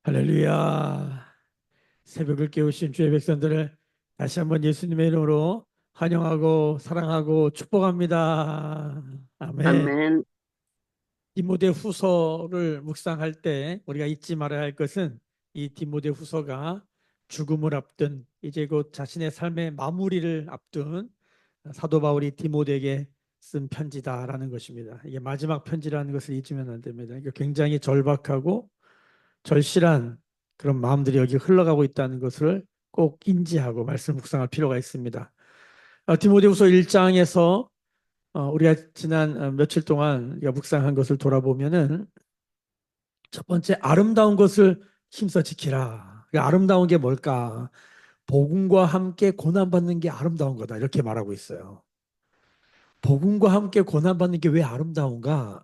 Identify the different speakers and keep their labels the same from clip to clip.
Speaker 1: 할렐루야. 새벽을 깨우신 주의 백성들을 다시 한번 예수님의 이름으로 환영하고 사랑하고 축복합니다. 아멘.
Speaker 2: 아멘.
Speaker 1: 디모데 후서를 묵상할 때 우리가 잊지 말아야 할 것은 이 디모데 후서가 죽음을 앞둔 이제 곧 자신의 삶의 마무리를 앞둔 사도 바울이 디모데에게 쓴 편지다라는 것입니다. 이게 마지막 편지라는 것을 잊으면 안 됩니다. 이게 굉장히 절박하고 절실한 그런 마음들이 여기 흘러가고 있다는 것을 꼭 인지하고 말씀 묵상할 필요가 있습니다. 디모데후서 1장에서 우리가 지난 며칠 동안 우리가 묵상한 것을 돌아보면은 첫 번째 아름다운 것을 힘써 지키라. 아름다운 게 뭘까? 복음과 함께 고난받는 게 아름다운 거다. 이렇게 말하고 있어요. 복음과 함께 고난받는 게 왜 아름다운가?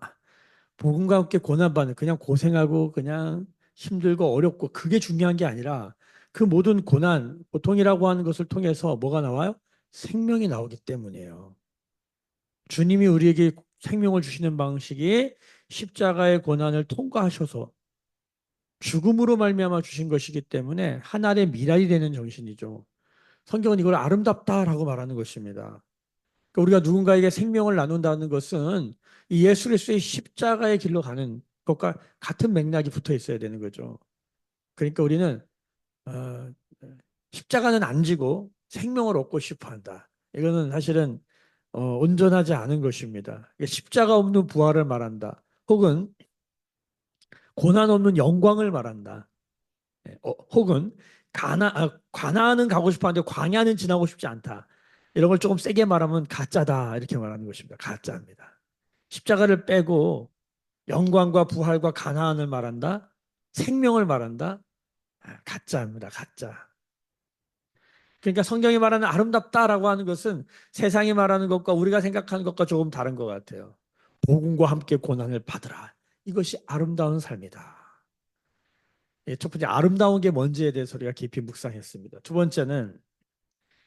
Speaker 1: 복음과 함께 고난받는 그냥 고생하고 그냥 힘들고 어렵고 그게 중요한 게 아니라 그 모든 고난, 고통이라고 하는 것을 통해서 뭐가 나와요? 생명이 나오기 때문이에요. 주님이 우리에게 생명을 주시는 방식이 십자가의 고난을 통과하셔서 죽음으로 말미암아 주신 것이기 때문에 하나의 미랄이 되는 정신이죠. 성경은 이걸 아름답다라고 말하는 것입니다. 그러니까 우리가 누군가에게 생명을 나눈다는 것은 이 예수 그리스도의 십자가의 길로 가는 것과 같은 맥락이 붙어 있어야 되는 거죠. 그러니까 우리는 어, 십자가는 안 지고 생명을 얻고 싶어 한다. 이거는 사실은 온전하지 않은 것입니다. 그러니까 십자가 없는 부활을 말한다. 혹은 고난 없는 영광을 말한다. 혹은 가나안은 가고 싶어 하는데 광야는 지나고 싶지 않다. 이런 걸 조금 세게 말하면 가짜다. 이렇게 말하는 것입니다. 가짜입니다. 십자가를 빼고 영광과 부활과 가나안을 말한다. 생명을 말한다. 가짜입니다. 가짜. 그러니까 성경이 말하는 아름답다라고 하는 것은 세상이 말하는 것과 우리가 생각하는 것과 조금 다른 것 같아요. 복음과 함께 고난을 받으라. 이것이 아름다운 삶이다. 예, 첫 번째 아름다운 게 뭔지에 대해서 우리가 깊이 묵상했습니다. 두 번째는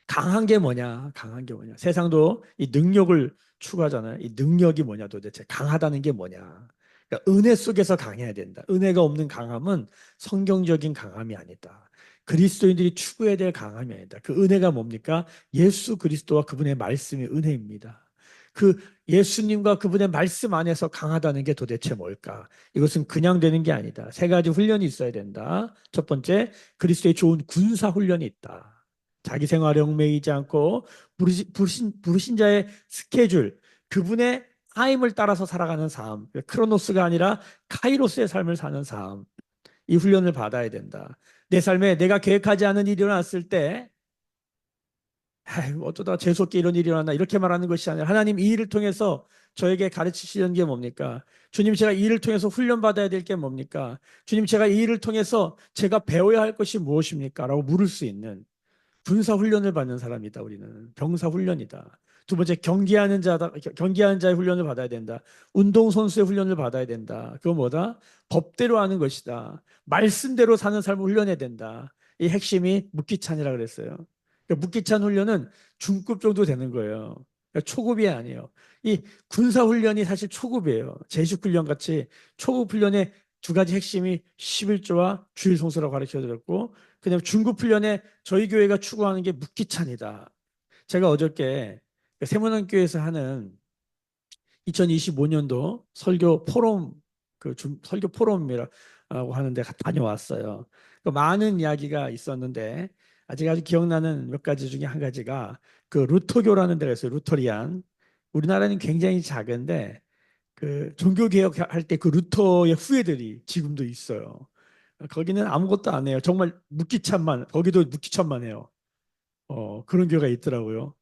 Speaker 1: 강한 게 뭐냐? 강한 게 뭐냐? 세상도 이 능력을 추구하잖아요. 이 능력이 뭐냐 도대체 강하다는 게 뭐냐? 그러니까 은혜 속에서 강해야 된다. 은혜가 없는 강함은 성경적인 강함이 아니다. 그리스도인들이 추구해야 될 강함이 아니다. 그 은혜가 뭡니까? 예수 그리스도와 그분의 말씀이 은혜입니다. 그 예수님과 그분의 말씀 안에서 강하다는 게 도대체 뭘까? 이것은 그냥 되는 게 아니다. 세 가지 훈련이 있어야 된다. 첫 번째, 그리스도의 좋은 군사 훈련이 있다. 자기 생활에 얽매이지 않고 부르신 자의 스케줄, 그분의 타임을 따라서 살아가는 삶, 크로노스가 아니라 카이로스의 삶을 사는 삶, 이 훈련을 받아야 된다. 내 삶에 내가 계획하지 않은 일이 일어났을 때 어쩌다 재수없게 이런 일이 일어났나 이렇게 말하는 것이 아니라 하나님 이 일을 통해서 저에게 가르치시는 게 뭡니까? 주님 제가 이 일을 통해서 훈련받아야 될 게 뭡니까? 주님 제가 이 일을 통해서 제가 배워야 할 것이 무엇입니까? 라고 물을 수 있는 군사 훈련을 받는 사람이다. 우리는 병사 훈련이다. 두 번째 경기하는 자의 훈련을 받아야 된다. 운동 선수의 훈련을 받아야 된다. 그거 뭐다? 법대로 하는 것이다. 말씀대로 사는 삶을 훈련해야 된다. 이 핵심이 묵기찬이라 그랬어요. 그러니까 묵기찬 훈련은 중급 정도 되는 거예요. 그러니까 초급이 아니에요. 이 군사 훈련이 사실 초급이에요. 제식 훈련 같이 초급 훈련의 두 가지 핵심이 11조와 주일 성수라고 가르쳐 드렸고, 그다음에 중급 훈련에 저희 교회가 추구하는 게 묵기찬이다. 제가 어저께 세문안교회에서 하는 2025년도 설교 포럼 설교 포럼이라고 하는데 다녀왔어요. 많은 이야기가 있었는데 아직 기억나는 몇 가지 중에 한 가지가 그 루터교라는 데가 있어요. 루터리안. 우리나라는 굉장히 작은데 그 종교개혁 할 때 그 루터의 후예들이 지금도 있어요. 거기는 아무것도 안 해요. 정말 묵기찬만, 거기도 묵기찬만 해요. 그런 교회가 있더라고요.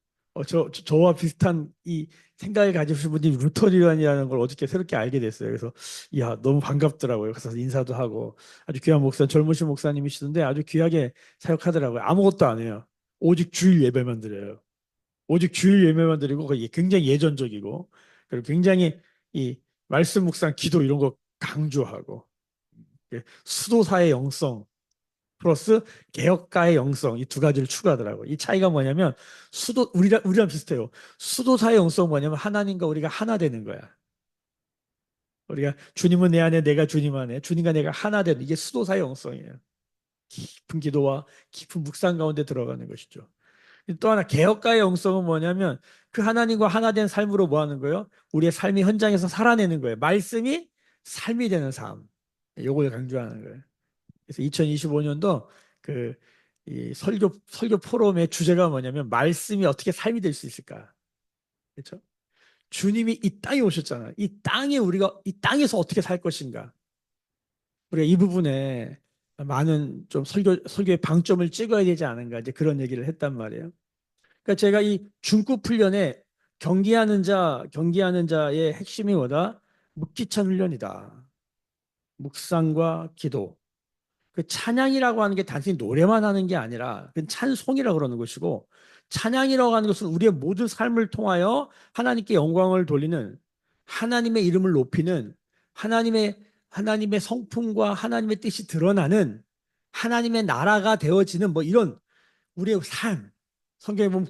Speaker 1: 저와 비슷한 이 생각을 가지신 분이 루터리안이라는 걸 어저께 새롭게 알게 됐어요. 그래서, 이야, 너무 반갑더라고요. 그래서 인사도 하고, 아주 귀한 젊으신 목사님이시던데 아주 귀하게 사역하더라고요. 아무것도 안 해요. 오직 주일 예배만 드려요. 오직 주일 예배만 드리고, 그게 굉장히 예전적이고, 그리고 굉장히 이 말씀 묵상, 기도 이런 거 강조하고, 수도사의 영성, 플러스 개혁가의 영성 이 두 가지를 추구하더라고요. 이 차이가 뭐냐면 우리랑 비슷해요. 수도사의 영성 뭐냐면 하나님과 우리가 하나 되는 거야. 우리가 주님은 내 안에 내가 주님 안에 주님과 내가 하나 되는 이게 수도사의 영성이에요. 깊은 기도와 깊은 묵상 가운데 들어가는 것이죠. 또 하나 개혁가의 영성은 뭐냐면 그 하나님과 하나 된 삶으로 뭐 하는 거예요? 우리의 삶이 현장에서 살아내는 거예요. 말씀이 삶이 되는 삶. 요걸 강조하는 거예요. 그래서 2025년도 그 이 설교 포럼의 주제가 뭐냐면 말씀이 어떻게 삶이 될 수 있을까? 그렇죠? 주님이 이 땅에 오셨잖아요. 이 땅에 우리가 이 땅에서 어떻게 살 것인가? 우리가 이 부분에 많은 좀 설교의 방점을 찍어야 되지 않은가 이제 그런 얘기를 했단 말이에요. 그러니까 제가 이 중급 훈련에 경기하는 자의 핵심이 뭐다? 묵기찬 훈련이다. 묵상과 기도. 그 찬양이라고 하는 게 단순히 노래만 하는 게 아니라 그 찬송이라고 그러는 것이고 찬양이라고 하는 것은 우리의 모든 삶을 통하여 하나님께 영광을 돌리는 하나님의 이름을 높이는 하나님의 성품과 하나님의 뜻이 드러나는 하나님의 나라가 되어지는 뭐 이런 우리의 삶. 성경에 보면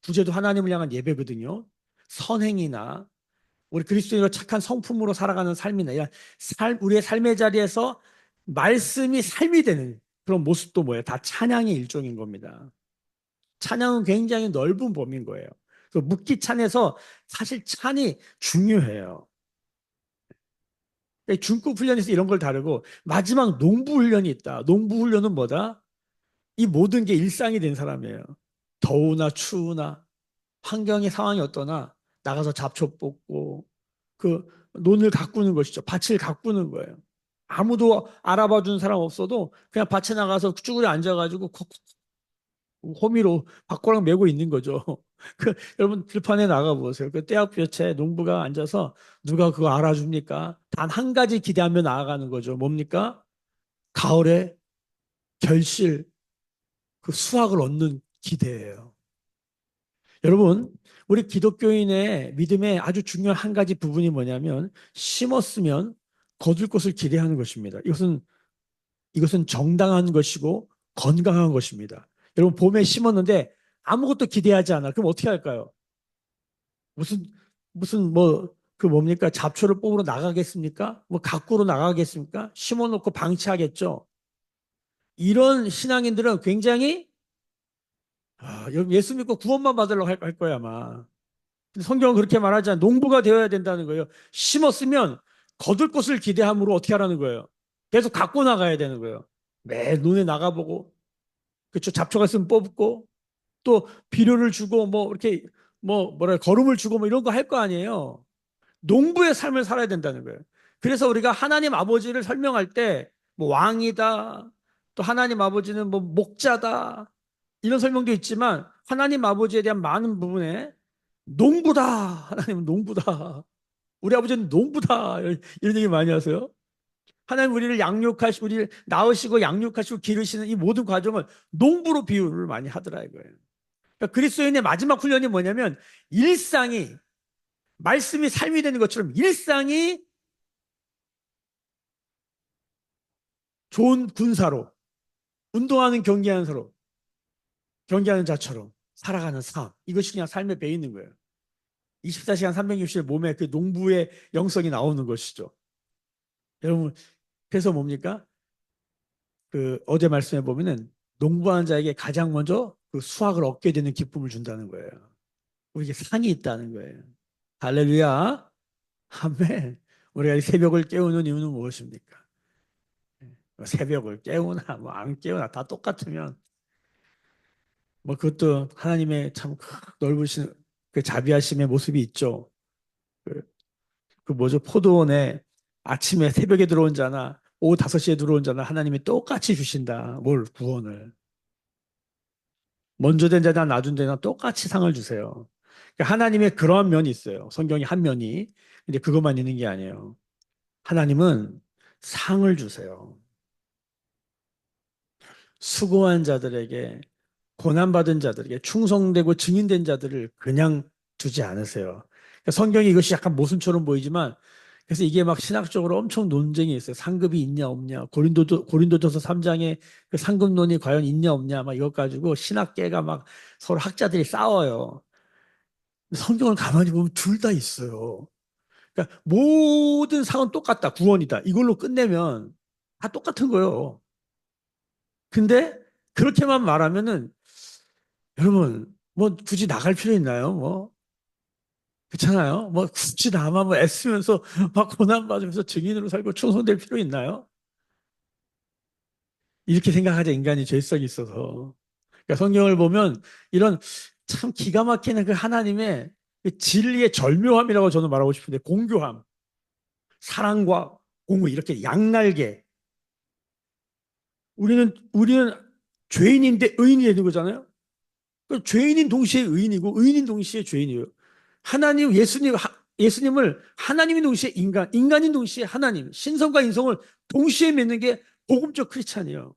Speaker 1: 구제도 하나님을 향한 예배거든요. 선행이나 우리 그리스도인으로 착한 성품으로 살아가는 삶이나 이런 우리의 삶의 자리에서 말씀이 삶이 되는 그런 모습도 뭐예요? 다 찬양의 일종인 겁니다. 찬양은 굉장히 넓은 범위인 거예요. 그 묵기 찬에서 사실 찬이 중요해요. 중급 훈련에서 이런 걸 다루고 마지막 농부 훈련이 있다. 농부 훈련은 뭐다? 이 모든 게 일상이 된 사람이에요. 더우나 추우나 환경의 상황이 어떠나 나가서 잡초 뽑고 그 논을 가꾸는 것이죠. 밭을 가꾸는 거예요. 아무도 알아봐 준 사람 없어도 그냥 밭에 나가서 쭈그려 앉아가지고 호미로 밭고랑 메고 있는 거죠. 여러분 들판에 나가 보세요. 그 떼약볕에 농부가 앉아서 누가 그거 알아줍니까? 단 한 가지 기대하며 나아가는 거죠. 뭡니까? 가을에 결실 그 수확을 얻는 기대예요. 여러분, 우리 기독교인의 믿음의 아주 중요한 한 가지 부분이 뭐냐면 심었으면 거둘 것을 기대하는 것입니다. 이것은 정당한 것이고 건강한 것입니다. 여러분 봄에 심었는데 아무것도 기대하지 않아. 그럼 어떻게 할까요? 무슨 무슨 뭐 그 뭡니까? 잡초를 뽑으러 나가겠습니까? 뭐 가꾸러 나가겠습니까? 심어놓고 방치하겠죠. 이런 신앙인들은 굉장히 여러분 예수 믿고 구원만 받으려고 할 거야 아마. 성경은 그렇게 말하지 않아. 농부가 되어야 된다는 거예요. 심었으면 거둘 것을 기대함으로 어떻게 하라는 거예요. 계속 갖고 나가야 되는 거예요. 매일 논에 나가보고, 그렇죠. 잡초가 있으면 뽑고, 또 비료를 주고, 뭐, 이렇게, 거름을 주고, 뭐 이런 거 할 거 아니에요. 농부의 삶을 살아야 된다는 거예요. 그래서 우리가 하나님 아버지를 설명할 때, 뭐, 왕이다, 또 하나님 아버지는 뭐, 목자다, 이런 설명도 있지만, 하나님 아버지에 대한 많은 부분에 농부다. 하나님은 농부다. 우리 아버지는 농부다. 이런 얘기 많이 하세요. 하나님 우리를 양육하시고 우리를 낳으시고 양육하시고 기르시는 이 모든 과정을 농부로 비유를 많이 하더라 이거예요. 그러니까 그리스도인의 마지막 훈련이 뭐냐면 일상이 말씀이 삶이 되는 것처럼 일상이 좋은 군사로 운동하는 경기하는 자처럼 살아가는 삶. 이것이 그냥 삶에 배어 있는 거예요. 24시간 360일 몸에 그 농부의 영성이 나오는 것이죠. 여러분, 그래서 뭡니까? 그 어제 말씀해 보면은 농부하는 자에게 가장 먼저 그 수확을 얻게 되는 기쁨을 준다는 거예요. 우리에게 상이 있다는 거예요. 할렐루야. 아멘. 우리가 이 새벽을 깨우는 이유는 무엇입니까? 새벽을 깨우나 뭐 안 깨우나 다 똑같으면 뭐 그것도 하나님의 참 넓으신 그 자비하심의 모습이 있죠. 그, 그 뭐죠? 포도원에 아침에 새벽에 들어온 자나 오후 5시에 들어온 자나 하나님이 똑같이 주신다. 뭘 구원을. 먼저 된 자나 낮은 자나 똑같이 상을 주세요. 그러니까 하나님의 그러한 면이 있어요. 성경이 한 면이. 근데 그것만 있는 게 아니에요. 하나님은 상을 주세요. 수고한 자들에게, 고난받은 자들에게, 충성되고 증인된 자들을 그냥 두지 않으세요. 그러니까 성경이 이것이 약간 모순처럼 보이지만 그래서 이게 막 신학적으로 엄청 논쟁이 있어요. 상급이 있냐 없냐. 고린도전서 3장에 그 상급론이 과연 있냐 없냐 막 이것 가지고 신학계가 막 서로 학자들이 싸워요. 성경을 가만히 보면 둘 다 있어요. 그러니까 모든 상은 똑같다. 구원이다. 이걸로 끝내면 다 똑같은 거예요. 근데 그렇게만 말하면은 여러분 뭐 굳이 나갈 필요 있나요? 뭐 그렇잖아요. 뭐 굳이 나만 뭐 애쓰면서 막 고난 받으면서 증인으로 살고 충성될 필요 있나요? 이렇게 생각하자 인간이 죄성이 있어서. 그러니까 성경을 보면 이런 참 기가 막히는 그 하나님의 그 진리의 절묘함이라고 저는 말하고 싶은데 공교함, 사랑과 공의 이렇게 양날개. 우리는 죄인인데 의인이 되는 거잖아요. 그 죄인인 동시에 의인이고 의인인 동시에 죄인이에요. 하나님 예수님을 하나님인 동시에 인간인 동시에 하나님, 신성과 인성을 동시에 믿는 게 복음적 크리스찬이에요.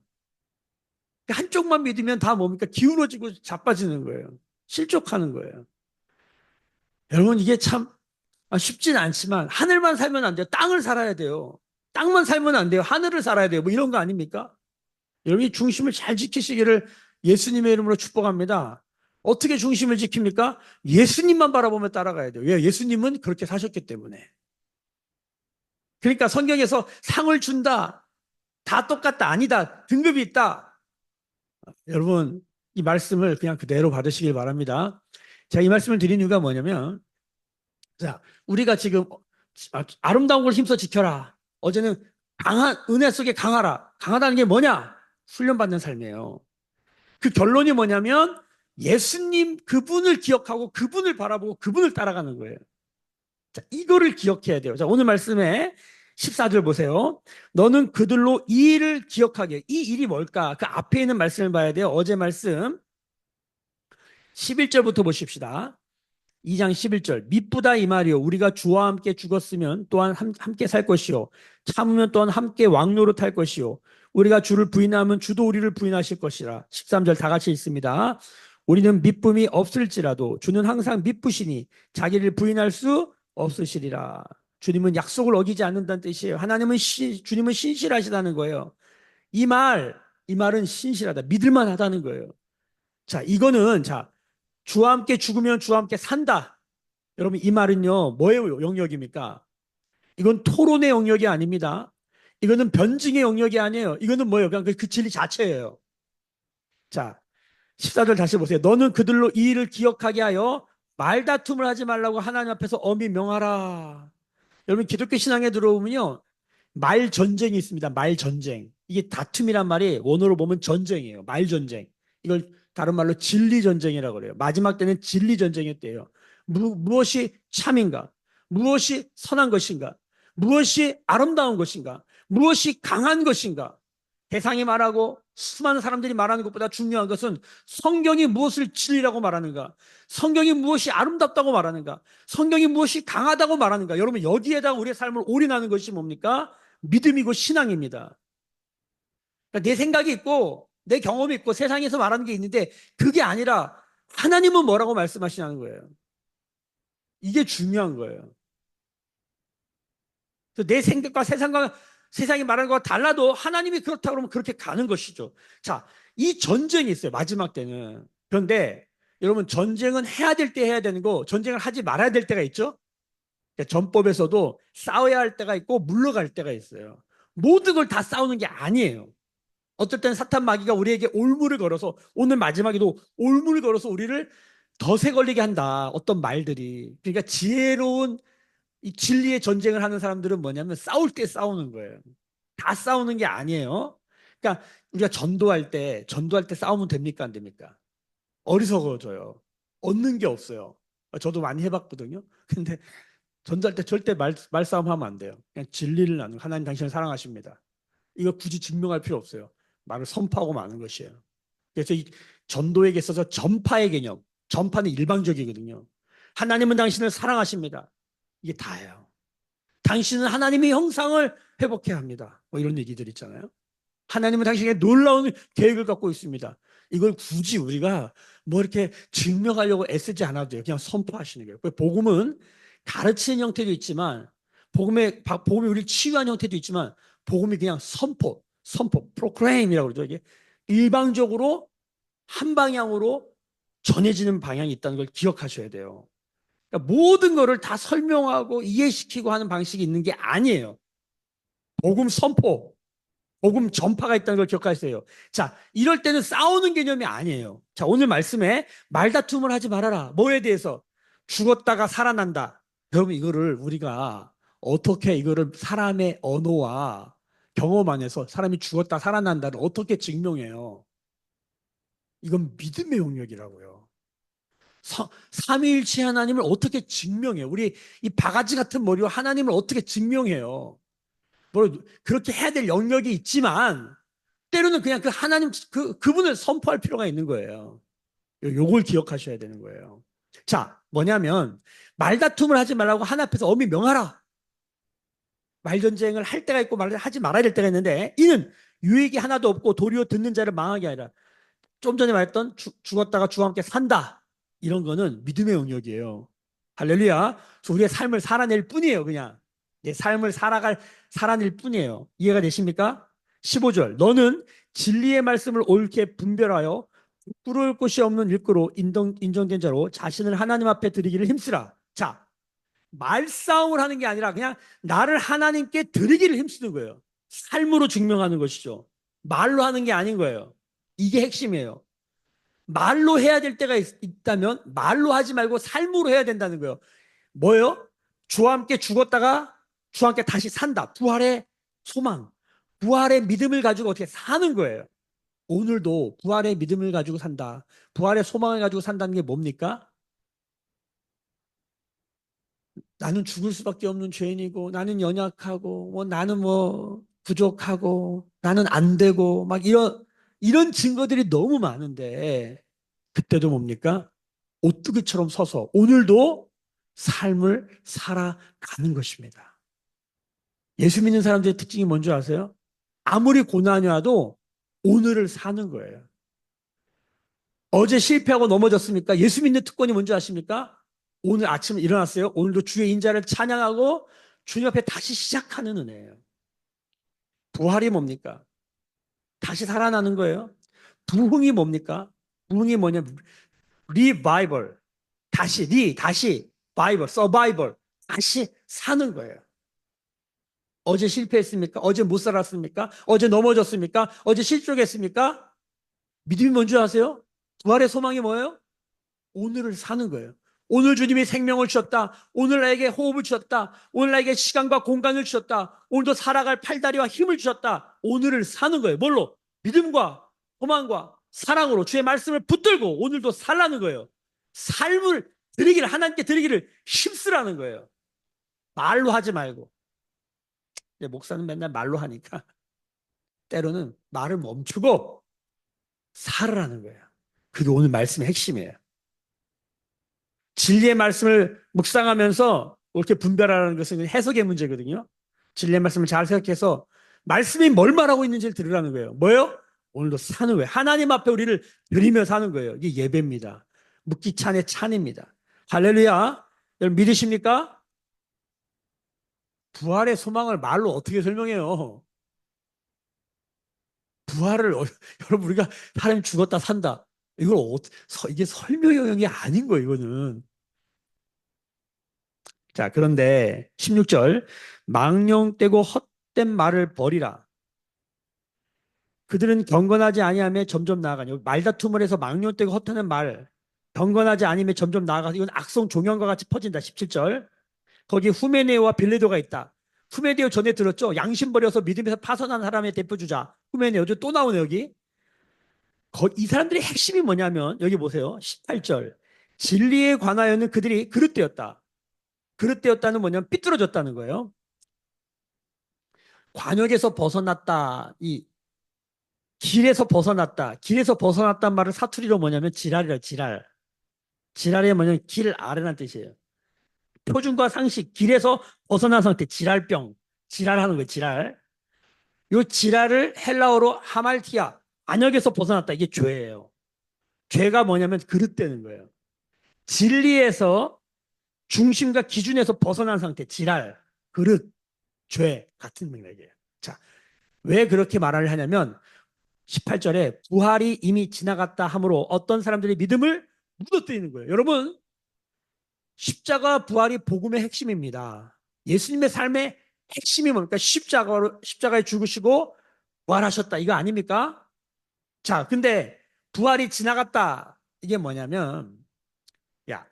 Speaker 1: 한쪽만 믿으면 다 뭡니까? 기울어지고 자빠지는 거예요. 실족하는 거예요. 여러분 이게 참 쉽지는 않지만 하늘만 살면 안 돼요. 땅을 살아야 돼요. 땅만 살면 안 돼요. 하늘을 살아야 돼요. 뭐 이런 거 아닙니까? 여러분이 중심을 잘 지키시기를 예수님의 이름으로 축복합니다. 어떻게 중심을 지킵니까? 예수님만 바라보며 따라가야 돼요. 왜? 예수님은 그렇게 사셨기 때문에. 그러니까 성경에서 상을 준다. 다 똑같다. 아니다. 등급이 있다. 여러분 이 말씀을 그냥 그대로 받으시길 바랍니다. 제가 이 말씀을 드린 이유가 뭐냐면 자, 우리가 지금 아름다운 걸 힘써 지켜라. 어제는 강한 은혜 속에 강하라. 강하다는 게 뭐냐? 훈련받는 삶이에요. 그 결론이 뭐냐면 예수님 그분을 기억하고 그분을 바라보고 그분을 따라가는 거예요. 자, 이거를 기억해야 돼요. 자, 오늘 말씀에 14절 보세요. 너는 그들로 이 일을 기억하게. 이 일이 뭘까? 그 앞에 있는 말씀을 봐야 돼요. 어제 말씀 11절부터 보십시다. 2장 11절 미쁘다 이 말이요 우리가 주와 함께 죽었으면 또한 함께 살 것이요 참으면 또한 함께 왕노릇 할 것이요 우리가 주를 부인하면 주도 우리를 부인하실 것이라. 13절 다 같이 읽습니다. 우리는 미쁨이 없을지라도 주는 항상 미쁘시니 자기를 부인할 수 없으시리라. 주님은 약속을 어기지 않는다는 뜻이에요. 주님은 신실하시다는 거예요. 이 말은 신실하다, 믿을만 하다는 거예요. 자, 이거는 주와 함께 죽으면 주와 함께 산다. 여러분 이 말은요 뭐의 영역입니까? 이건 토론의 영역이 아닙니다. 이거는 변증의 영역이 아니에요. 이거는 뭐예요? 그냥 그 진리 자체예요. 자 14절 다시 보세요. 너는 그들로 이 일을 기억하게 하여 말다툼을 하지 말라고 하나님 앞에서 엄히 명하라. 여러분 기독교 신앙에 들어오면요 말 전쟁이 있습니다. 말 전쟁. 이게 다툼이란 말이 원어로 보면 전쟁이에요. 말 전쟁. 이걸 다른 말로 진리 전쟁이라고 그래요. 마지막 때는 진리 전쟁의 때예요. 무엇이 참인가? 무엇이 선한 것인가? 무엇이 아름다운 것인가? 무엇이 강한 것인가? 대상이 말하고 수많은 사람들이 말하는 것보다 중요한 것은 성경이 무엇을 진리라고 말하는가? 성경이 무엇이 아름답다고 말하는가? 성경이 무엇이 강하다고 말하는가? 여러분 여기에다가 우리의 삶을 올인하는 것이 뭡니까? 믿음이고 신앙입니다. 그러니까 내 생각이 있고 내 경험이 있고 세상에서 말하는 게 있는데 그게 아니라 하나님은 뭐라고 말씀하시냐는 거예요. 이게 중요한 거예요. 그래서 내 생각과 세상이 말하는 것과 달라도 하나님이 그렇다 그러면 그렇게 가는 것이죠. 자, 이 전쟁이 있어요. 마지막 때는. 그런데 여러분 전쟁은 해야 될 때 해야 되는 거 전쟁을 하지 말아야 될 때가 있죠. 그러니까 전법에서도 싸워야 할 때가 있고 물러갈 때가 있어요. 모든 걸 다 싸우는 게 아니에요. 어떨 땐 사탄 마귀가 우리에게 올무를 걸어서 오늘 마지막에도 올무를 걸어서 우리를 덫에 걸리게 한다. 어떤 말들이. 그러니까 지혜로운 이 진리의 전쟁을 하는 사람들은 뭐냐면 싸울 때 싸우는 거예요. 다 싸우는 게 아니에요. 그러니까 우리가 전도할 때 싸우면 됩니까? 안 됩니까? 어리석어져요. 얻는 게 없어요. 저도 많이 해봤거든요. 근데 전도할 때 절대 말싸움 하면 안 돼요. 그냥 진리를 나누고 하나님 당신을 사랑하십니다. 이거 굳이 증명할 필요 없어요. 말을 선포하고 마는 것이에요. 그래서 이 전도에게 있어서 전파의 개념, 전파는 일방적이거든요. 하나님은 당신을 사랑하십니다. 이게 다예요. 당신은 하나님의 형상을 회복해야 합니다. 뭐 이런 얘기들 있잖아요. 하나님은 당신에게 놀라운 계획을 갖고 있습니다. 이걸 굳이 우리가 뭐 이렇게 증명하려고 애쓰지 않아도 돼요. 그냥 선포하시는 거예요. 복음은 가르치는 형태도 있지만 복음이 우리를 치유한 형태도 있지만 복음이 그냥 선포, proclaim이라고 그러죠. 이게 일방적으로 한 방향으로 전해지는 방향이 있다는 걸 기억하셔야 돼요.
Speaker 2: 그러니까 모든 거를 다 설명하고 이해시키고 하는 방식이 있는 게 아니에요. 복음 선포, 복음 전파가 있다는 걸 기억하세요. 자, 이럴 때는 싸우는 개념이 아니에요. 자, 오늘 말씀에 말다툼을 하지 말아라. 뭐에 대해서? 죽었다가 살아난다. 여러분, 이거를 우리가 어떻게 이거를 사람의 언어와 경험 안에서 사람이 죽었다 살아난다를 어떻게 증명해요? 이건 믿음의 영역이라고요. 삼위일체 하나님을 어떻게 증명해요? 우리 이 바가지 같은 머리와 하나님을 어떻게 증명해요? 뭐 그렇게 해야 될 영역이 있지만 때로는 그냥 그 하나님 그분을 선포할 필요가 있는 거예요. 요걸 기억하셔야 되는 거예요. 자, 뭐냐면 말다툼을 하지 말라고 하나 앞에서 엄히 명하라. 말전쟁을 할 때가 있고 말을 하지 말아야 될 때가 있는데 이는 유익이 하나도 없고 도리어 듣는 자를 망하게 하리라. 좀 전에 말했던 죽었다가 주와 함께 산다. 이런 거는 믿음의 영역이에요. 할렐루야. 그래서 우리의 삶을 살아낼 뿐이에요. 그냥 내 삶을 살아낼 뿐이에요. 이해가 되십니까? 15절. 너는 진리의 말씀을 옳게 분별하여 부끄러울 곳이 없는 일꾼로 인정된 자로 자신을 하나님 앞에 드리기를 힘쓰라. 자, 말싸움을 하는 게 아니라 그냥 나를 하나님께 드리기를 힘쓰는 거예요. 삶으로 증명하는 것이죠. 말로 하는 게 아닌 거예요. 이게 핵심이에요. 말로 해야 될 때가 있다면 말로 하지 말고 삶으로 해야 된다는 거예요. 뭐예요? 주와 함께 죽었다가 주와 함께 다시 산다. 부활의 소망, 부활의 믿음을 가지고 어떻게 사는 거예요. 오늘도 부활의 믿음을 가지고 산다. 부활의 소망을 가지고 산다는 게 뭡니까? 나는 죽을 수밖에 없는 죄인이고 나는 연약하고 나는 부족하고 나는 안 되고 막 이런 증거들이 너무 많은데 그때도 뭡니까? 오뚜기처럼 서서 오늘도 삶을 살아가는 것입니다. 예수 믿는 사람들의 특징이 뭔지 아세요? 아무리 고난이 와도 오늘을 사는 거예요. 어제 실패하고 넘어졌습니까? 예수 믿는 특권이 뭔지 아십니까? 오늘 아침에 일어났어요. 오늘도 주의 인자를 찬양하고 주님 앞에 다시 시작하는 은혜예요. 부활이 뭡니까? 다시 살아나는 거예요. 부흥이 뭡니까? 부흥이 뭐냐면 리바이벌. 다시 바이벌, 서바이벌. 다시 사는 거예요. 어제 실패했습니까? 어제 못 살았습니까? 어제 넘어졌습니까? 어제 실족했습니까? 믿음이 뭔지 아세요? 부활의 소망이 뭐예요? 오늘을 사는 거예요. 오늘 주님이 생명을 주셨다. 오늘 나에게 호흡을 주셨다. 오늘 나에게 시간과 공간을 주셨다. 오늘도 살아갈 팔다리와 힘을 주셨다. 오늘을 사는 거예요. 뭘로? 믿음과 소망과 사랑으로 주의 말씀을 붙들고 오늘도 살라는 거예요. 삶을 하나님께 드리기를 힘쓰라는 거예요. 말로 하지 말고. 목사는 맨날 말로 하니까 때로는 말을 멈추고 살으라는 거예요. 그게 오늘 말씀의 핵심이에요. 진리의 말씀을 묵상하면서 이렇게 분별하라는 것은 해석의 문제거든요. 진리의 말씀을 잘 생각해서 말씀이 뭘 말하고 있는지를 들으라는 거예요. 뭐예요? 오늘도 사는 거예요. 하나님 앞에 우리를 드리며 사는 거예요. 이게 예배입니다. 묵기 찬의 찬입니다. 할렐루야. 여러분 믿으십니까? 부활의 소망을 말로 어떻게 설명해요? 부활을 여러분 우리가 사람이 죽었다 산다. 이게 설명 영역이 아닌 거예요. 이거는. 자, 그런데 16절 망령되고 헛된 말을 버리라. 그들은 경건하지 아니하며 점점 나아가니 말다툼을 해서 망령되고 헛되는 말 경건하지 아니며 점점 나아가서 이건 악성 종연과 같이 퍼진다. 17절 거기 후메네오와 빌레도가 있다. 후메네오 전에 들었죠? 양심 버려서 믿음에서 파선한 사람의 대표주자 후메네오 또 나오네 여기. 이 사람들의 핵심이 뭐냐면 여기 보세요. 18절 진리에 관하여는 그들이 그릇되었다. 그릇되었다는 뭐냐면 삐뚤어졌다는 거예요. 관역에서 벗어났다. 이 길에서 벗어났다. 길에서 벗어났단 말을 사투리로 뭐냐면 지랄이라 지랄. 지랄이 뭐냐면 길 아래란 뜻이에요. 표준과 상식, 길에서 벗어난 상태, 지랄병. 지랄하는 거예요, 지랄. 요 지랄을 헬라어로 하말티아, 관역에서 벗어났다. 이게 죄예요. 죄가 뭐냐면 그릇되는 거예요. 진리에서 중심과 기준에서 벗어난 상태, 지랄, 그릇, 죄 같은 맥락이에요. 자, 왜 그렇게 말을 하냐면 18절에 부활이 이미 지나갔다 하므로 어떤 사람들이 믿음을 무너뜨리는 거예요. 여러분 십자가 부활이 복음의 핵심입니다. 예수님의 삶의 핵심이 뭡니까? 십자가에 죽으시고 부활하셨다. 이거 아닙니까? 자, 근데 부활이 지나갔다. 이게 뭐냐면, 야,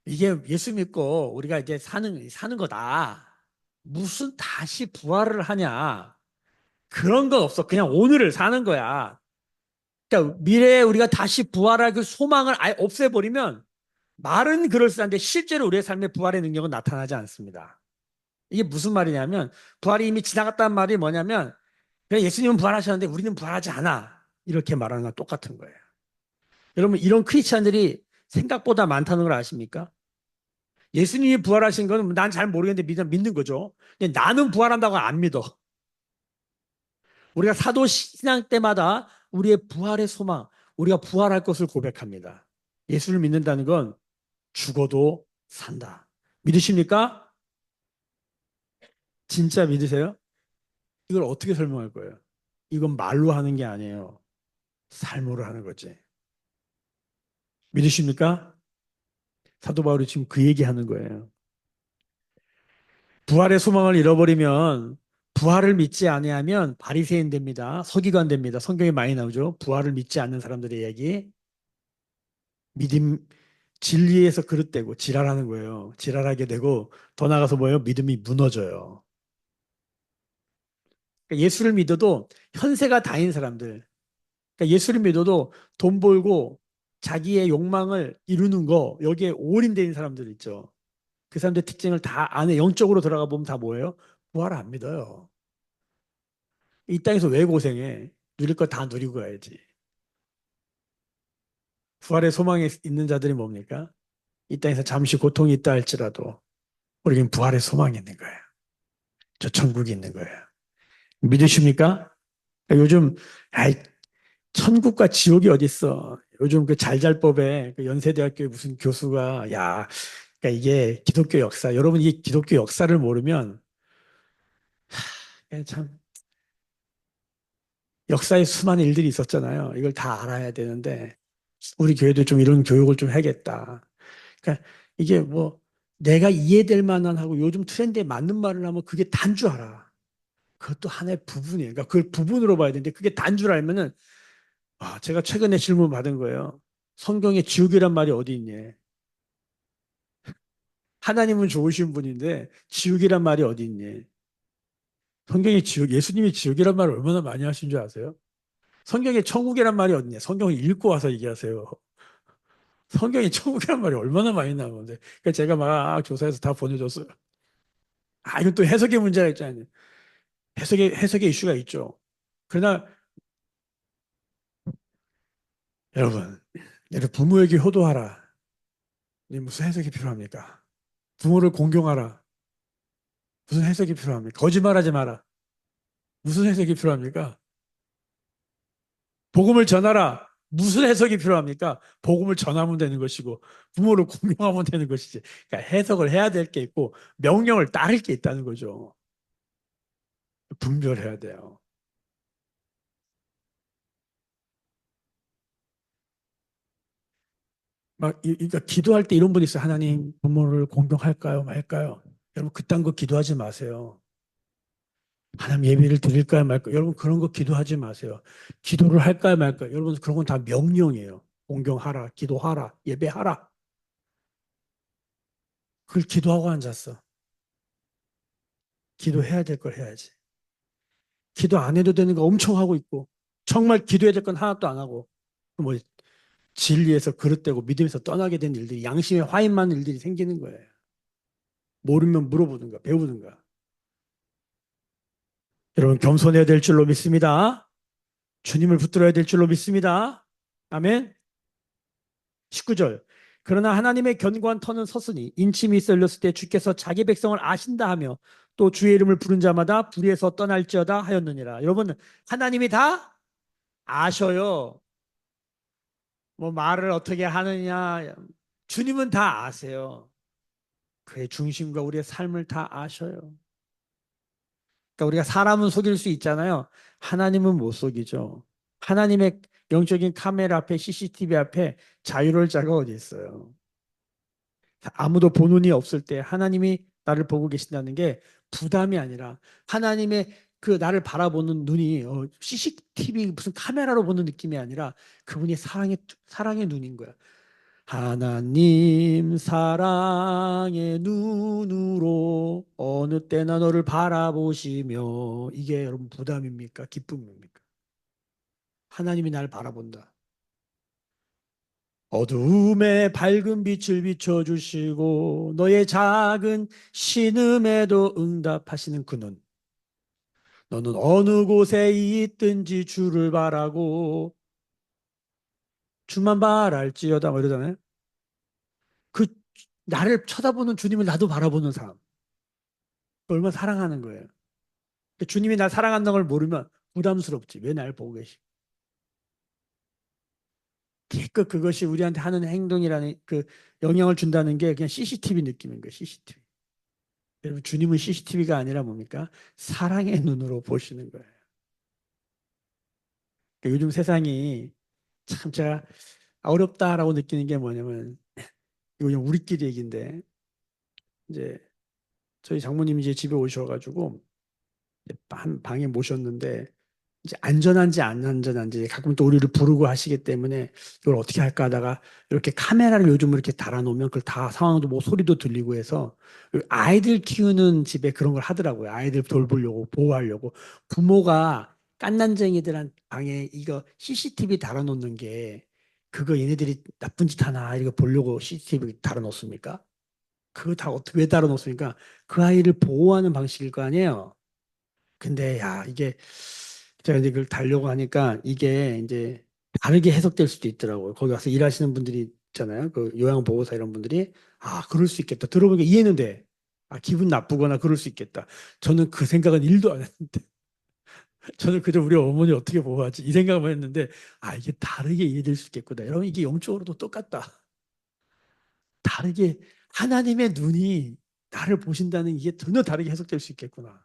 Speaker 2: 이게 예수 믿고 우리가 이제 사는 거다. 무슨 다시 부활을 하냐. 그런 건 없어. 그냥 오늘을 사는 거야. 그러니까 미래에 우리가 다시 부활할 그 소망을 아예 없애버리면 말은 그럴싸한데 실제로 우리의 삶의 부활의 능력은 나타나지 않습니다. 이게 무슨 말이냐면 부활이 이미 지나갔다는 말이 뭐냐면 그냥 예수님은 부활하셨는데 우리는 부활하지 않아. 이렇게 말하는 건 똑같은 거예요. 여러분 이런 크리스찬들이 생각보다 많다는 걸 아십니까? 예수님이 부활하신 건 난 잘 모르겠는데 믿는 거죠. 근데 나는 부활한다고 안 믿어. 우리가 사도 신앙 때마다 우리의 부활의 소망, 우리가 부활할 것을 고백합니다. 예수를 믿는다는 건 죽어도 산다. 믿으십니까? 진짜 믿으세요? 이걸 어떻게 설명할 거예요? 이건 말로 하는 게 아니에요. 삶으로 하는 거지. 믿으십니까? 사도 바울이 지금 그 얘기하는 거예요. 부활의 소망을 잃어버리면 부활을 믿지 아니하면 바리새인 됩니다. 서기관 됩니다. 성경에 많이 나오죠. 부활을 믿지 않는 사람들의 얘기. 믿음 진리에서 그릇되고 지랄하는 거예요. 지랄하게 되고 더 나아가서 뭐예요? 믿음이 무너져요. 그러니까 예수를 믿어도 현세가 다인 사람들. 그러니까 예수를 믿어도 돈 벌고 자기의 욕망을 이루는 거 여기에 올인된 사람들 있죠. 그 사람들 특징을 다 안에 영적으로 들어가 보면 다 뭐예요? 부활 안 믿어요. 이 땅에서 왜 고생해? 누릴 거 다 누리고 가야지. 부활의 소망에 있는 자들이 뭡니까? 이 땅에서 잠시 고통이 있다 할지라도 우리는 부활의 소망이 있는 거예요. 저 천국이 있는 거예요. 믿으십니까? 요즘 아이, 천국과 지옥이 어디 있어? 요즘 그 잘잘법에 그 연세대학교 무슨 교수가 야, 그러니까 이게 기독교 역사. 여러분 이게 기독교 역사를 모르면 참 역사에 수많은 일들이 있었잖아요. 이걸 다 알아야 되는데 우리 교회도 좀 이런 교육을 좀 해야겠다. 그러니까 이게 뭐 내가 이해될 만한 하고 요즘 트렌드에 맞는 말을 하면 그게 단 줄 알아. 그것도 하나의 부분이에요. 그러니까 그걸 부분으로 봐야 되는데 그게 단 줄 알면은 제가 최근에 질문 받은 거예요. 성경에 지옥이란 말이 어디 있니? 하나님은 좋으신 분인데 지옥이란 말이 어디 있니? 성경에 예수님이 지옥이란 말을 얼마나 많이 하신 줄 아세요? 성경에 천국이란 말이 어디냐? 성경을 읽고 와서 얘기하세요. 성경에 천국이란 말이 얼마나 많이 나오는데. 그러니까 제가 막 조사해서 다 보내줬어요. 이건 또 해석의 문제가 있잖아요. 해석의 이슈가 있죠. 그러나 여러분, 부모에게 효도하라. 무슨 해석이 필요합니까? 부모를 공경하라. 무슨 해석이 필요합니까? 거짓말하지 마라. 무슨 해석이 필요합니까? 복음을 전하라. 무슨 해석이 필요합니까? 복음을 전하면 되는 것이고 부모를 공경하면 되는 것이지. 그러니까 해석을 해야 될 게 있고 명령을 따를 게 있다는 거죠. 분별해야 돼요. 그러니까 기도할 때 이런 분이 있어요. 하나님, 부모를 공경할까요? 말까요? 여러분, 그딴 거 기도하지 마세요. 하나님 예배를 드릴까요? 말까요? 여러분, 그런 거 기도하지 마세요. 기도를 할까요? 말까요? 여러분, 그런 건 다 명령이에요. 공경하라, 기도하라, 예배하라. 그걸 기도하고 앉았어. 기도해야 될 걸 해야지. 기도 안 해도 되는 거 엄청 하고 있고, 정말 기도해야 될 건 하나도 안 하고, 뭐, 진리에서 그릇되고 믿음에서 떠나게 된 일들이, 양심에 화인 많은 일들이 생기는 거예요. 모르면 물어보든가, 배우든가. 여러분, 겸손해야 될 줄로 믿습니다. 주님을 붙들어야 될 줄로 믿습니다. 아멘. 19절. 그러나 하나님의 견고한 터는 섰으니 인침이 썰렸을 때 주께서 자기 백성을 아신다 하며 또 주의 이름을 부른 자마다 불의에서 떠날지어다 하였느니라. 여러분, 하나님이 다 아셔요. 뭐 말을 어떻게 하느냐. 주님은 다 아세요. 그의 중심과 우리의 삶을 다 아셔요. 그러니까 우리가 사람은 속일 수 있잖아요. 하나님은 못 속이죠. 하나님의 영적인 카메라 앞에 CCTV 앞에 자유로울 자가 어디 있어요. 아무도 보는 이 없을 때 하나님이 나를 보고 계신다는 게 부담이 아니라 하나님의 그 나를 바라보는 눈이 CCTV 무슨 카메라로 보는 느낌이 아니라 그분이 사랑의 눈인 거야. 하나님 사랑의 눈으로 어느 때나 너를 바라보시며 이게 여러분 부담입니까? 기쁨입니까? 하나님이 나를 바라본다. 어두움에 밝은 빛을 비춰주시고 너의 작은 신음에도 응답하시는 그 눈. 너는 어느 곳에 있든지 주를 바라고 주만 바랄지어다 뭐 이러잖아요. 그 나를 쳐다보는 주님을 나도 바라보는 사람. 얼마나 사랑하는 거예요. 주님이 날 사랑한다는 걸 모르면 부담스럽지. 왜 날 보고 계시? 기껏 그것이 우리한테 하는 행동이라는 그 영향을 준다는 게 그냥 CCTV 느낌인 거예요. CCTV. 여러분 주님은 CCTV가 아니라 뭡니까? 사랑의 눈으로 보시는 거예요. 그러니까 요즘 세상이 참 제가 어렵다라고 느끼는 게 뭐냐면 이거 그냥 우리끼리 얘기인데 이제 저희 장모님이 이제 집에 오셔가지고 한 방에 모셨는데 이제 안전한지 안 안전한지 가끔 또 우리를 부르고 하시기 때문에 이걸 어떻게 할까 하다가 이렇게 카메라를 요즘 이렇게 달아놓으면 그걸 다 상황도 뭐 소리도 들리고 해서 아이들 키우는 집에 그런 걸 하더라고요. 아이들 돌보려고 보호하려고 부모가 깐난쟁이들한 방에 이거 CCTV 달아놓는 게 그거 얘네들이 나쁜 짓 하나 이거 보려고 CCTV 달아놓습니까? 그거 다 어떻게 왜 달아놓습니까? 그 아이를 보호하는 방식일 거 아니에요. 근데 야 이게 제가 이제 그걸 달려고 하니까 이게 이제 다르게 해석될 수도 있더라고요. 거기 와서 일하시는 분들이 있잖아요. 그 요양보호사 이런 분들이 아 그럴 수 있겠다. 들어보니까 이해는 돼. 아 기분 나쁘거나 그럴 수 있겠다. 저는 그 생각은 일도 안 했는데 저는 그저 우리 어머니 어떻게 보호하지 이 생각만 했는데 아 이게 다르게 이해될 수 있겠구나. 여러분 이게 영적으로도 똑같다. 다르게 하나님의 눈이 나를 보신다는 이게 전혀 다르게 해석될 수 있겠구나.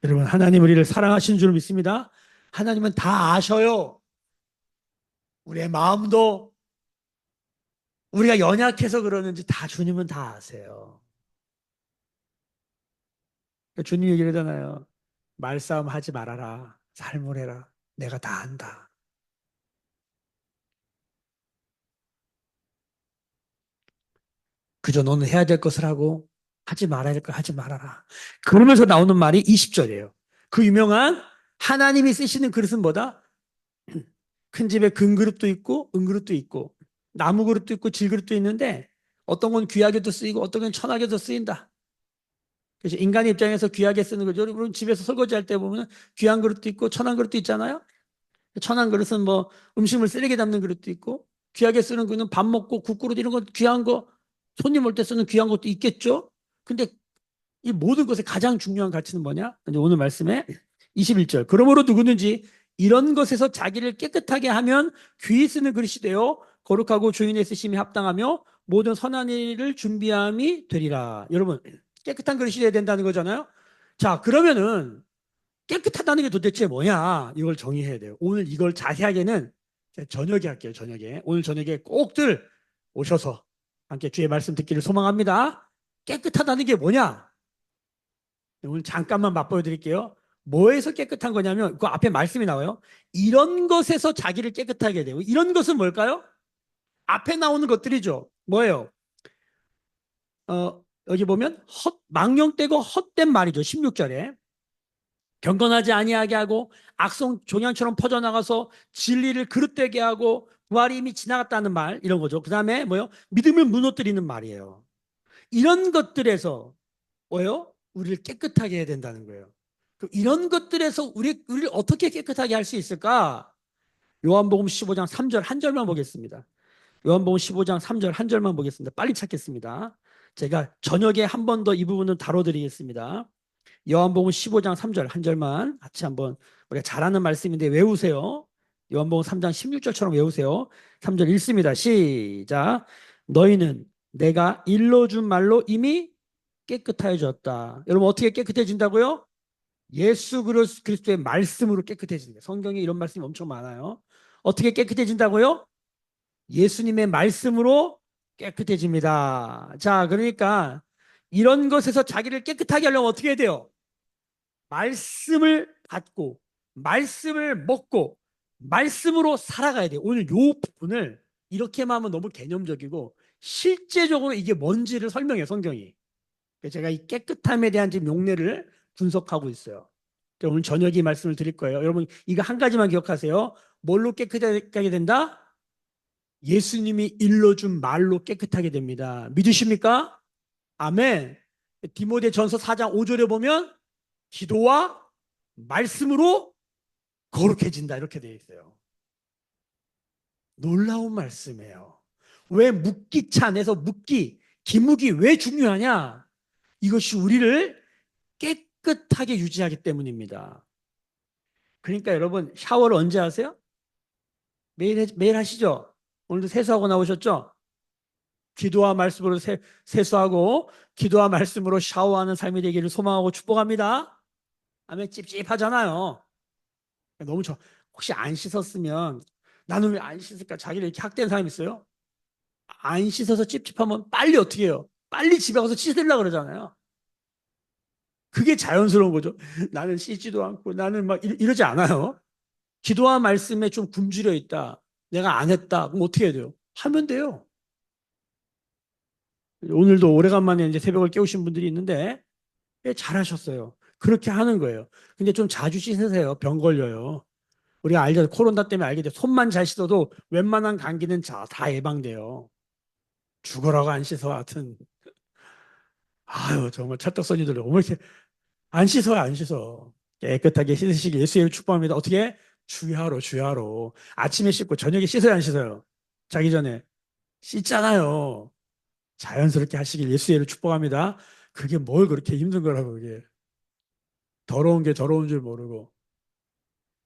Speaker 2: 여러분, 하나님 우리를 사랑하시는 줄 믿습니다. 하나님은 다 아셔요. 우리의 마음도 우리가 연약해서 그러는지 다 주님은 다 아세요. 주님 얘기를 하잖아요. 말싸움 하지 말아라. 삶을 해라. 내가 다 안다. 그저 너는 해야 될 것을 하고 하지 말아야 될 걸 하지 말아라. 그러면서 나오는 말이 20절이에요. 그 유명한 하나님이 쓰시는 그릇은 뭐다? 큰 집에 금 그릇도 있고 은 그릇도 있고 나무 그릇도 있고 질 그릇도 있는데 어떤 건 귀하게도 쓰이고 어떤 건 천하게도 쓰인다. 그래서 인간의 입장에서 귀하게 쓰는 거죠. 여러분 집에서 설거지할 때 보면 귀한 그릇도 있고 천한 그릇도 있잖아요. 천한 그릇은 뭐 음식물 쓰레기 담는 그릇도 있고 귀하게 쓰는 거는 밥 먹고 국그릇 이런 거 귀한 거 손님 올 때 쓰는 귀한 것도 있겠죠. 근데 이 모든 것의 가장 중요한 가치는 뭐냐? 이제 오늘 말씀에 21절. 그러므로 누구든지 이런 것에서 자기를 깨끗하게 하면 귀히 쓰는 그릇이 되어 거룩하고 주인의 쓰심이 합당하며 모든 선한 일을 준비함이 되리라. 여러분, 깨끗한 그릇이 돼야 된다는 거잖아요. 자, 그러면은 깨끗하다는 게 도대체 뭐냐? 이걸 정의해야 돼요. 오늘 이걸 자세하게는 저녁에 할게요. 저녁에. 오늘 저녁에 꼭들 오셔서 함께 주의 말씀 듣기를 소망합니다. 깨끗하다는 게 뭐냐? 오늘 잠깐만 맛보여 드릴게요. 뭐에서 깨끗한 거냐면 그 앞에 말씀이 나와요. 이런 것에서 자기를 깨끗하게 되고 이런 것은 뭘까요? 앞에 나오는 것들이죠. 뭐예요? 여기 보면 망령되고 헛된 말이죠. 16절에 경건하지 아니하게 하고 악성 종양처럼 퍼져나가서 진리를 그릇되게 하고 부활이 이미 지나갔다는 말 이런 거죠. 그 다음에 뭐요? 믿음을 무너뜨리는 말이에요. 이런 것들에서 뭐요? 우리를 깨끗하게 해야 된다는 거예요. 그럼 이런 것들에서 우리를 어떻게 깨끗하게 할 수 있을까? 요한복음 15장 3절 한 절만 보겠습니다. 요한복음 15장 3절 한 절만 보겠습니다. 빨리 찾겠습니다. 제가 저녁에 한 번 더 이 부분은 다뤄드리겠습니다. 요한복음 15장 3절 한 절만 같이 한번 우리가 잘 아는 말씀인데 외우세요. 요한복음 3장 16절처럼 외우세요. 3절 읽습니다. 시작. 너희는 내가 일러준 말로 이미 깨끗해졌다. 여러분 어떻게 깨끗해진다고요? 예수 그리스도의 말씀으로 깨끗해진다. 성경에 이런 말씀이 엄청 많아요. 어떻게 깨끗해진다고요? 예수님의 말씀으로 깨끗해집니다. 자, 그러니까 이런 것에서 자기를 깨끗하게 하려면 어떻게 해야 돼요? 말씀을 받고, 말씀을 먹고, 말씀으로 살아가야 돼요. 오늘 요 부분을 이렇게만 하면 너무 개념적이고, 실제적으로 이게 뭔지를 설명해요, 성경이. 제가 이 깨끗함에 대한 지금 용례를 분석하고 있어요. 오늘 저녁에 이 말씀을 드릴 거예요. 여러분, 이거 한 가지만 기억하세요. 뭘로 깨끗하게 된다? 예수님이 일러준 말로 깨끗하게 됩니다. 믿으십니까? 아멘. 디모데 전서 4장 5절에 보면 기도와 말씀으로 거룩해진다 이렇게 되어 있어요. 놀라운 말씀이에요. 왜 묵기찬에서 묵기, 기묵이 왜 중요하냐? 이것이 우리를 깨끗하게 유지하기 때문입니다. 그러니까 여러분 샤워를 언제 하세요? 매일 하시죠? 오늘도 세수하고 나오셨죠? 기도와 말씀으로 세수하고 기도와 말씀으로 샤워하는 삶이 되기를 소망하고 축복합니다. 아멘. 찝찝하잖아요. 너무 혹시 안 씻었으면 나는 왜 안 씻을까? 자기를 이렇게 학대하는 사람이 있어요? 안 씻어서 찝찝하면 빨리 어떻게 해요? 빨리 집에 가서 씻으려고 그러잖아요. 그게 자연스러운 거죠. 나는 씻지도 않고 나는 막 이러지 않아요. 기도와 말씀에 좀 굶주려 있다. 내가 안 했다. 그럼 어떻게 해야 돼요? 하면 돼요. 오늘도 오래간만에 이제 새벽을 깨우신 분들이 있는데 잘하셨어요. 그렇게 하는 거예요. 근데 좀 자주 씻으세요. 병 걸려요. 우리가 알죠. 코로나 때문에 알게 돼. 손만 잘 씻어도 웬만한 감기는 다 예방돼요. 죽어라고 안 씻어. 하여튼. 아유, 정말 찰떡선이들. 왜 이렇게 안 씻어요, 안 씻어. 깨끗하게 씻으시길 예수의 축복합니다. 어떻게? 주야로, 주야로. 아침에 씻고 저녁에 씻어요, 안 씻어요? 자기 전에. 씻잖아요. 자연스럽게 하시길 예수의 축복합니다. 그게 뭘 그렇게 힘든 거라고, 그게. 더러운 게 더러운 줄 모르고.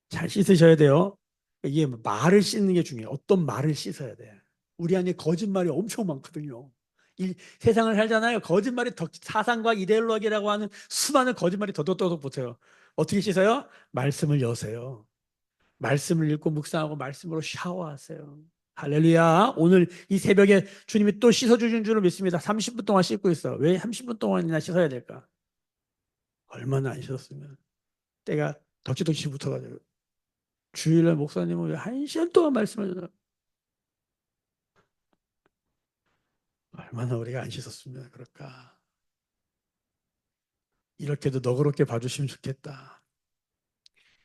Speaker 2: 잘 씻으셔야 돼요. 이게 말을 씻는 게 중요해요. 어떤 말을 씻어야 돼. 우리 안에 거짓말이 엄청 많거든요. 이 세상을 살잖아요. 거짓말이 사상과 이데올로기라고 하는 수많은 거짓말이 더덕더덕 붙어요. 어떻게 씻어요? 말씀을 여세요. 말씀을 읽고 묵상하고 말씀으로 샤워하세요. 할렐루야. 오늘 이 새벽에 주님이 또 씻어주신 줄을 믿습니다. 30분 동안 씻고 있어. 왜 30분 동안이나 씻어야 될까? 얼마나 안 씻었으면. 때가 덕지덕지 붙어가지고. 주일날 목사님은 1시간 동안 말씀하잖아요. 얼마나 우리가 안 씻었으면 그럴까. 이렇게도 너그럽게 봐주시면 좋겠다.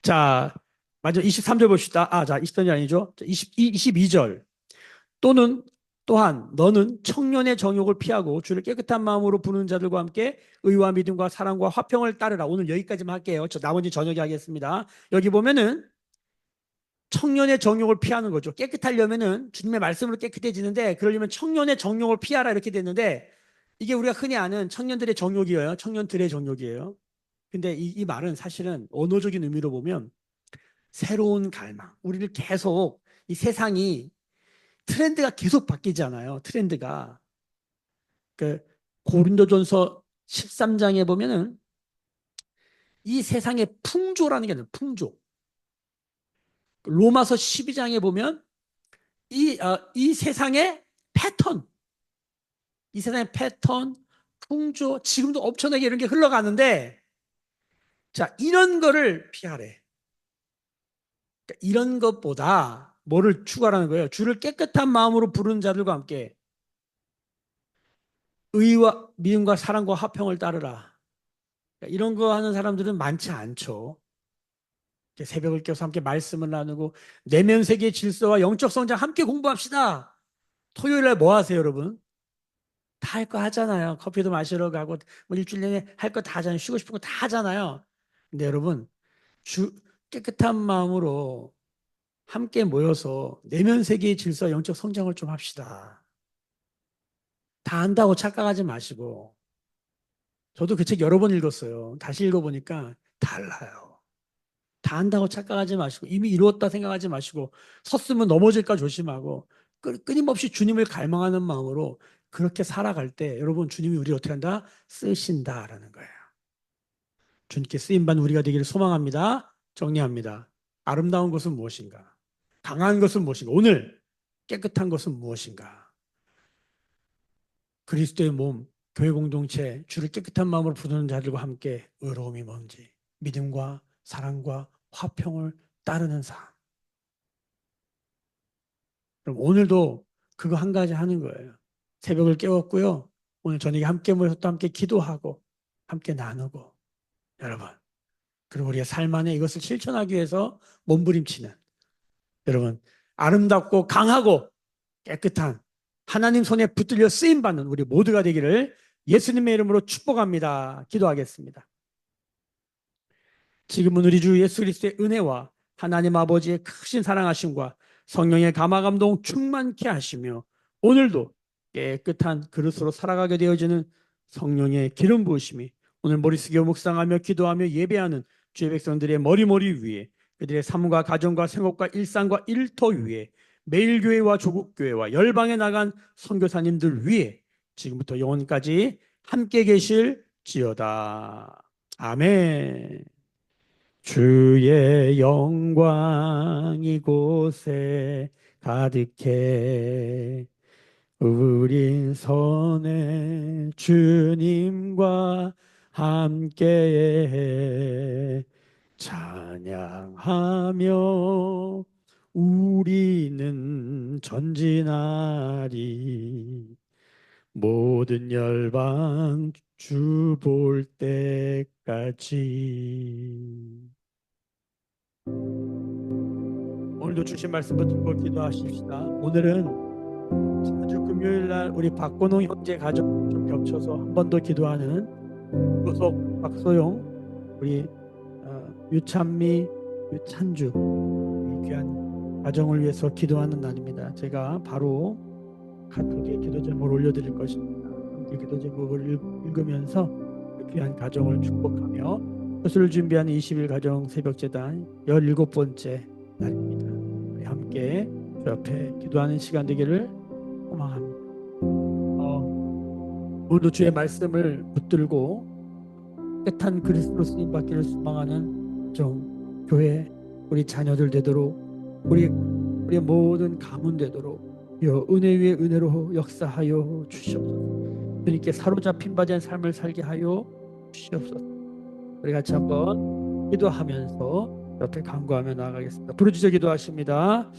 Speaker 2: 자, 먼저 23절 봅시다. 자, 23절이 아니죠. 22절. 또한 너는 청년의 정욕을 피하고 주를 깨끗한 마음으로 부르는 자들과 함께 의와 믿음과 사랑과 화평을 따르라. 오늘 여기까지만 할게요. 나머지 저녁에 하겠습니다. 여기 보면은 청년의 정욕을 피하는 거죠. 깨끗하려면은 주님의 말씀으로 깨끗해지는데 그러려면 청년의 정욕을 피하라 이렇게 됐는데 이게 우리가 흔히 아는 청년들의 정욕이에요. 청년들의 정욕이에요. 근데 이 말은 사실은 언어적인 의미로 보면 새로운 갈망. 우리를 계속 이 세상이 트렌드가 계속 바뀌잖아요. 트렌드가. 그 고린도전서 13장에 보면은 이 세상의 풍조라는 게 있어요. 풍조. 로마서 12장에 보면 이 세상의 패턴, 이 세상의 패턴, 풍조, 지금도 엄청나게 이런 게 흘러가는데, 자, 이런 거를 피하래. 그러니까 이런 것보다 뭐를 추구하라는 거예요? 주를 깨끗한 마음으로 부르는 자들과 함께 의와 믿음과 사랑과 화평을 따르라. 그러니까 이런 거 하는 사람들은 많지 않죠. 새벽을 깨워서 함께 말씀을 나누고 내면 세계의 질서와 영적 성장 함께 공부합시다. 토요일 날 뭐 하세요, 여러분? 다 할 거 하잖아요. 커피도 마시러 가고 뭐 일주일 내내 할 거 다 하잖아요. 쉬고 싶은 거 다 하잖아요. 근데 여러분 주 깨끗한 마음으로 함께 모여서 내면 세계의 질서, 영적 성장을 좀 합시다. 다 안다고 착각하지 마시고 저도 그 책 여러 번 읽었어요. 다시 읽어보니까 달라요. 다 안다고 착각하지 마시고 이미 이루었다 생각하지 마시고 섰으면 넘어질까 조심하고 끊임없이 주님을 갈망하는 마음으로 그렇게 살아갈 때 여러분 주님이 우리를 어떻게 한다? 쓰신다라는 거예요. 주님께 쓰임받는 우리가 되기를 소망합니다. 정리합니다. 아름다운 것은 무엇인가? 강한 것은 무엇인가? 오늘 깨끗한 것은 무엇인가? 그리스도의 몸, 교회 공동체, 주를 깨끗한 마음으로 부르는 자들과 함께 의로움이 뭔지, 믿음과 사랑과 화평을 따르는 삶. 그럼 오늘도 그거 한 가지 하는 거예요. 새벽을 깨웠고요. 오늘 저녁에 함께 모여서 또 함께 기도하고 함께 나누고 여러분. 그리고 우리가 삶 안에 이것을 실천하기 위해서 몸부림치는 여러분 아름답고 강하고 깨끗한 하나님 손에 붙들려 쓰임 받는 우리 모두가 되기를 예수님의 이름으로 축복합니다. 기도하겠습니다. 지금은 우리 주 예수 그리스도의 은혜와 하나님 아버지의 크신 사랑하심과 성령의 감화 감동 충만케 하시며 오늘도 깨끗한 그릇으로 살아가게 되어지는 성령의 기름 부으심이 오늘 머리 숙여 묵상하며 기도하며 예배하는 주의 백성들의 머리 위에 그들의 삶과 가정과 생업과 일상과 일터 위에 매일교회와 조국교회와 열방에 나간 선교사님들 위에 지금부터 영원까지 함께 계실지어다. 아멘. 주의 영광 이곳에 가득해 우린 선해 주님과 함께해 찬양하며 우리는 전진하리 모든 열방 주 볼 때까지. 오늘도 주신 말씀 붙들고 기도하십시다. 오늘은 지난주 금요일 날 우리 박건홍 형제 가정 좀 겹쳐서 한 번 더 기도하는 소속 박소영 우리 유찬미 유찬주 이 귀한 가정을 위해서 기도하는 날입니다. 제가 바로 카톡에 기도 제목을 올려드릴 것입니다. 이 기도 제목을 읽으면서 그 귀한 가정을 축복하며 효수를 준비하는 20일 가정 새벽재단 17번째 날입니다. 우리 함께 주 앞에 기도하는 시간 되기를 소망합니다. 오늘도 주의 말씀을 붙들고 깨끗한 그리스도로 쓰임받기를 소망하는 좀 교회 우리 자녀들 되도록 우리의 모든 가문 되도록 은혜 위에 은혜로 역사하여 주시옵소서. 주님께 사로잡힌 바된 삶을 살게 하여 주시옵소서. 우리 같이 한번 기도하면서 옆에 간구하며 나아가겠습니다. 부르짖어 기도하십니다.